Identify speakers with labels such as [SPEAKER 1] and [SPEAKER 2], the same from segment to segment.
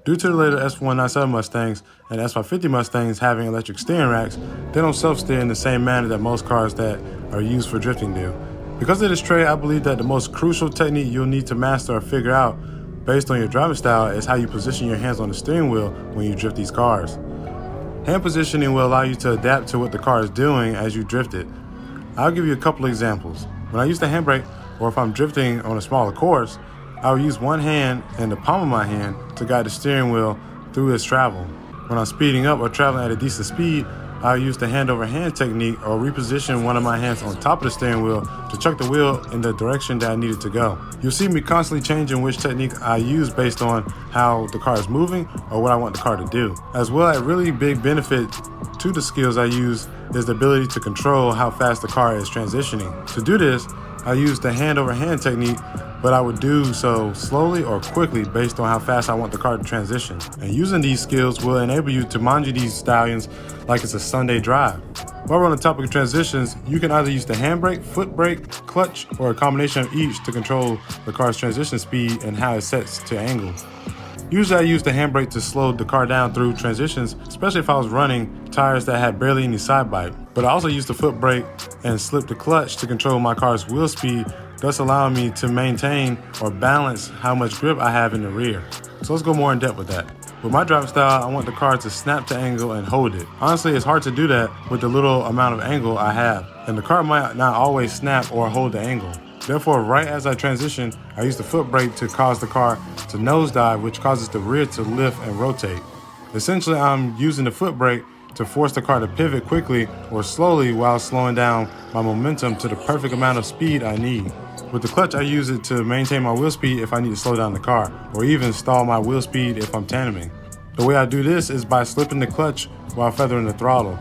[SPEAKER 1] Due to the later S197 Mustangs and S550 Mustangs having electric steering racks, they don't self-steer in the same manner that most cars that are used for drifting do. Because of this trait, I believe that the most crucial technique you'll need to master or figure out based on your driving style is how you position your hands on the steering wheel when you drift these cars. Hand positioning will allow you to adapt to what the car is doing as you drift it. I'll give you a couple of examples. When I use the handbrake, or if I'm drifting on a smaller course, I will use one hand and the palm of my hand to guide the steering wheel through its travel. When I'm speeding up or traveling at a decent speed, I'll use the hand-over-hand technique or reposition one of my hands on top of the steering wheel to chuck the wheel in the direction that I need it to go. You'll see me constantly changing which technique I use based on how the car is moving or what I want the car to do. As well, a really big benefit to the skills I use is the ability to control how fast the car is transitioning. To do this, I use the hand-over-hand technique, but I would do so slowly or quickly based on how fast I want the car to transition. And using these skills will enable you to manage these stallions like it's a Sunday drive. While we're on the topic of transitions, you can either use the handbrake, foot brake, clutch, or a combination of each to control the car's transition speed and how it sets to angle. Usually I use the handbrake to slow the car down through transitions, especially if I was running tires that had barely any side bite. But I also use the foot brake and slip the clutch to control my car's wheel speed, thus allowing me to maintain or balance how much grip I have in the rear. So let's go more in depth with that. With my driving style, I want the car to snap to angle and hold it. Honestly, it's hard to do that with the little amount of angle I have, and the car might not always snap or hold the angle. Therefore, right as I transition, I use the foot brake to cause the car to nosedive, which causes the rear to lift and rotate. Essentially, I'm using the foot brake to force the car to pivot quickly or slowly while slowing down my momentum to the perfect amount of speed I need. With the clutch, I use it to maintain my wheel speed if I need to slow down the car, or even stall my wheel speed if I'm tandeming. The way I do this is by slipping the clutch while feathering the throttle.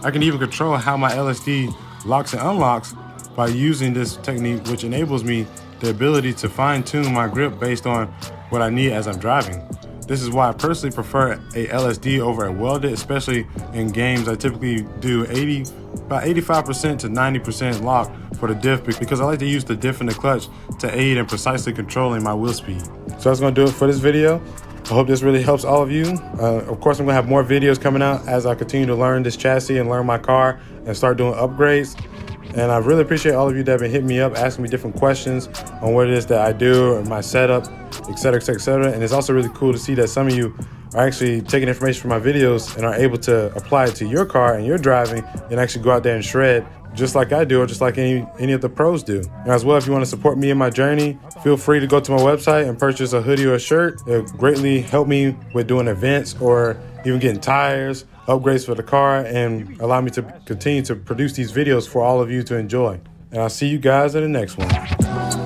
[SPEAKER 1] I can even control how my LSD locks and unlocks by using this technique, which enables me the ability to fine-tune my grip based on what I need as I'm driving. This is why I personally prefer a LSD over a welded, especially in games. I typically do about 85% to 90% lock for the diff, because I like to use the diff and the clutch to aid in precisely controlling my wheel speed. So that's going to do it for this video. I hope this really helps all of you. Of course, I'm going to have more videos coming out as I continue to learn this chassis and learn my car and start doing upgrades. And I really appreciate all of you that have been hitting me up, asking me different questions on what it is that I do and my setup, etc., etc., etc. And it's also really cool to see that some of you are actually taking information from my videos and are able to apply it to your car and your driving and actually go out there and shred just like I do, or just like any of the pros do. And as well, if you want to support me in my journey, feel free to go to my website and purchase a hoodie or a shirt. It'll greatly help me with doing events or even getting tires, upgrades for the car, and allow me to continue to produce these videos for all of you to enjoy. And I'll see you guys in the next one.